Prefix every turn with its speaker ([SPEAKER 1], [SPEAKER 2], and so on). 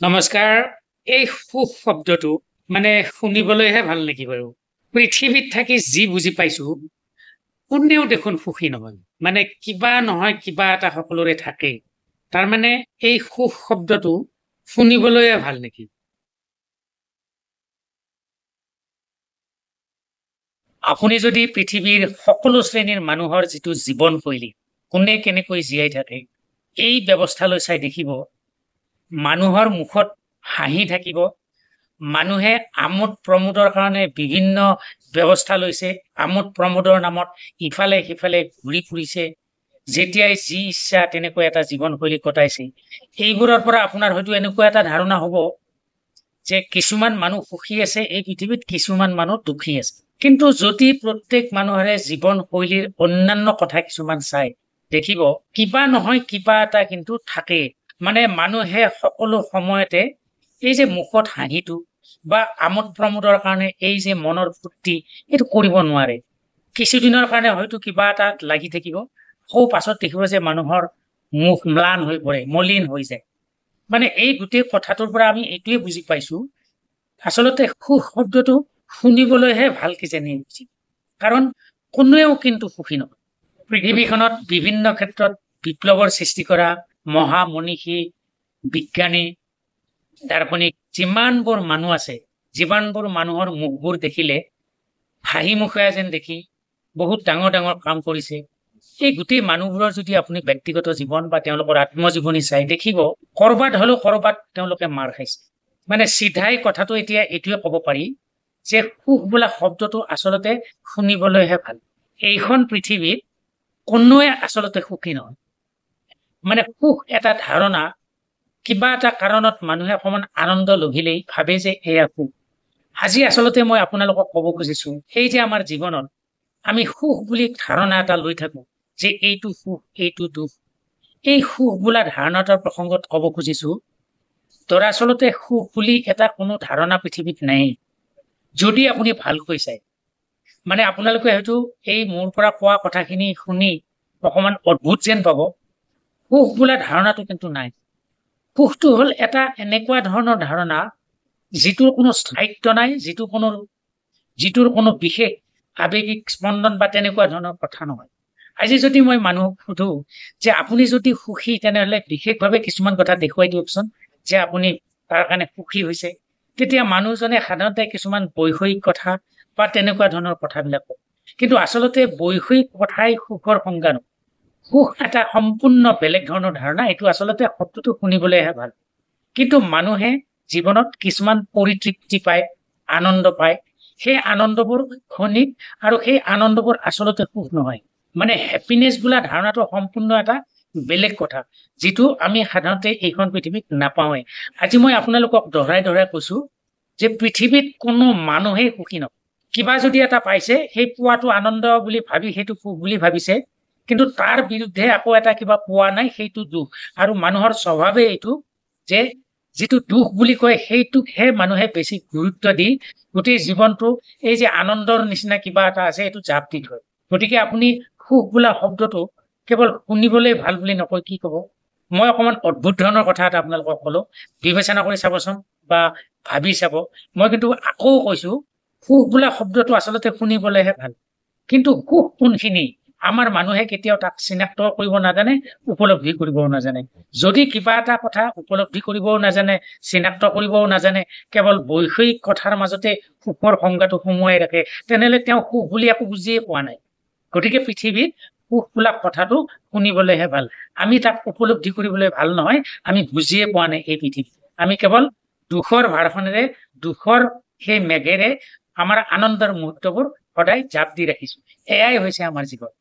[SPEAKER 1] নমস্কাৰ। এই সুখ শব্দটো মানে শুনিবলৈহে ভাল নেকি বাৰু? পৃথিৱীত থাকি যি বুজি পাইছো, কোনেও দেখোন সুখী নহয়। মানে কিবা নহয় কিবা এটা সকলোৰে থাকেই। তাৰমানে এই সুখ শব্দটো শুনিবলৈহে ভাল নেকি? আপুনি যদি পৃথিৱীৰ সকলো শ্ৰেণীৰ মানুহৰ যিটো জীৱনশৈলী, কোনে কেনেকৈ জীয়াই থাকে, এই ব্যৱস্থালৈ চাই দেখিব, মানুহৰ মুখত হাঁহি থাকিব। মানুহে আমোদ প্ৰমোদৰ কাৰণে বিভিন্ন ব্যৱস্থা লৈছে। আমোদ প্ৰমোদৰ নামত ইফালে সিফালে ঘূৰি ফুৰিছে। যেতিয়াই যি ইচ্ছা তেনেকৈ এটা জীৱনশৈলী কটাইছে। এইবোৰৰ পৰা আপোনাৰ হয়তো এনেকুৱা এটা ধাৰণা হ'ব যে কিছুমান মানুহ সুখী আছে এই পৃথিৱীত, কিছুমান মানুহ দুখী আছে। কিন্তু যদি প্ৰত্যেক মানুহৰে জীৱনশৈলীৰ অন্যান্য কথা কিছুমান চাই দেখিব, কিবা নহয় কিবা এটা কিন্তু থাকেই। মানে মানুহে সকলো সময়তে এই যে মুখত হাঁহিটো বা আমোদ প্ৰমোদৰ কাৰণে এই যে মনৰ ফূৰ্তি, এইটো কৰিব নোৱাৰে। কিছুদিনৰ কাৰণে হয়তো কিবা এটা লাগি থাকিব, সৌ পাছত দেখিব যে মানুহৰ মুখ ম্লান হৈ পৰে, মলিন হৈ যায়। মানে এই গোটেই কথাটোৰ পৰা আমি এইটোৱে বুজি পাইছো, আচলতে সুখ শব্দটো শুনিবলৈহে ভাল কিজানি উচিত। কাৰণ কোনেও কিন্তু সুখী নহয়। পৃথিৱীখনত বিভিন্ন ক্ষেত্ৰত বিপ্লৱৰ সৃষ্টি কৰা মহামনীষী, বিজ্ঞানী, দাৰ্শনিক যিমানবোৰ মানুহ আছে, যিমানবোৰ মানুহৰ মুখবোৰ দেখিলে হাঁহি মুখে যেন দেখি বহুত ডাঙৰ ডাঙৰ কাম কৰিছে। এই গোটেই মানুহবোৰৰ যদি আপুনি ব্যক্তিগত জীৱন বা তেওঁলোকৰ আত্মজীৱনী চাই দেখিব, কৰবাত হলেও কৰবাত তেওঁলোকে মাৰ খাইছে। মানে চিধাই কথাটো এতিয়া এইটোৱে ক'ব পাৰি যে সুখ বোলা শব্দটো আচলতে শুনিবলৈহে ভাল। এইখন পৃথিৱীত কোনোৱে আচলতে সুখী নহয়। মানে সুখ এটা ধাৰণা, কিবা এটা কাৰণত মানুহে অকমান আনন্দ লভিলেই ভাবে যে এয়া সুখ। আজি আচলতে মই আপোনালোকক ক'ব খুজিছো, এই যে আমাৰ জীৱনত আমি সুখ বুলি ধাৰণা এটা লৈ থাকো যে এইটো সুখ এইটো দুখ, এই সুখ বোলা ধাৰণাটোৰ প্ৰসংগত ক'ব খুজিছো, দৰাচলতে সুখ বুলি এটা কোনো ধাৰণা পৃথিৱীত নাই। যদি আপুনি ভালকৈ চাই, মানে আপোনালোকে হয়তো এই মোৰ পৰা কোৱা কথাখিনি শুনি অকমান অদ্ভুত যেন পাব, সুখ বোলা ধাৰণাটো কিন্তু নাই। সুখটো হ'ল এটা এনেকুৱা ধৰণৰ ধাৰণা যিটোৰ কোনো স্থায়িত্ব নাই, যিটোৰ কোনো বিশেষ আৱেগিক স্পন্দন বা তেনেকুৱা ধৰণৰ কথা নহয়। আজি যদি মই মানুহক সুধো যে আপুনি যদি সুখী, তেনেহলে বিশেষভাৱে কিছুমান কথা দেখুৱাই দিয়কচোন যে আপুনি তাৰ কাৰণে সুখী হৈছে, তেতিয়া মানুহজনে সাধাৰণতে কিছুমান বৈষয়িক কথা বা তেনেকুৱা ধৰণৰ কথাবিলাক কয়। কিন্তু আচলতে বৈষয়িক কথাই সুখৰ সংজ্ঞা নহয়। সুখ এটা সম্পূৰ্ণ বেলেগ ধৰণৰ ধাৰণা। এইটো আচলতে শব্দটো শুনিবলৈহে ভাল। কিন্তু মানুহে জীৱনত কিছুমান পৰিতৃপ্তি পায়, আনন্দ পায়। সেই আনন্দবোৰ ক্ষণিক, আৰু সেই আনন্দবোৰ আচলতে সুখ নহয়। মানে হেপিনেছ বোলা ধাৰণাটো সম্পূৰ্ণ এটা বেলেগ কথা, যিটো আমি সাধাৰণতে এইখন পৃথিৱীত নাপাওঁৱে। আজি মই আপোনালোকক দহৰাই দহৰাই কৈছো যে পৃথিৱীত কোনো মানুহেই সুখী নহয়। কিবা যদি এটা পাইছে, সেই পোৱাটো আনন্দ বুলি ভাবি সেইটো সুখ বুলি ভাবিছে, কিন্তু তাৰ বিৰুদ্ধে আকৌ এটা কিবা পোৱা নাই, সেইটো দুখ। আৰু মানুহৰ স্বভাৱে এইটো যে যিটো দুখ বুলি কয় সেইটোকহে মানুহে বেছি গুৰুত্ব দি গোটেই জীৱনটো এই যে আনন্দৰ নিচিনা কিবা এটা আছে এইটো জাপ দি থয়। গতিকে আপুনি সুখ বোলা শব্দটো কেৱল শুনিবলৈ ভাল বুলি নকয়, কি কব, মই অকমান অদ্ভুত ধৰণৰ কথা এটা আপোনালোকক কলো, বিবেচনা কৰি চাবচোন বা ভাবি চাব। মই কিন্তু আকৌ কৈছো, সুখ বোলা শব্দটো আচলতে শুনিবলৈহে ভাল। কিন্তু সুখ কোনখিনি আমাৰ মানুহে কেতিয়াও তাক চিনাক্ত কৰিব নাজানে, উপলব্ধি কৰিবও নাজানে। যদি কিবা এটা কথা উপলব্ধি কৰিবও নাজানে, চিনাক্ত কৰিবও নাজানে, কেৱল বৈষয়িক কথাৰ মাজতে সুখৰ সংজ্ঞাটো সোমোৱাই ৰাখে, তেনেহলে তেওঁ সুখ বুলি একো বুজিয়ে পোৱা নাই। গতিকে পৃথিৱীত সুখ বোলা কথাটো শুনিবলৈহে ভাল। আমি তাক উপলব্ধি কৰিবলৈ ভাল নহয়, আমি বুজিয়ে পোৱা নাই এই পৃথিৱীত। আমি কেৱল দুখৰ ভাৰখনেৰে, দুখৰ সেই মেঘেৰে আমাৰ আনন্দৰ মুহূৰ্তবোৰ সদায় জাপ দি ৰাখিছো। এয়াই হৈছে আমাৰ জীৱন।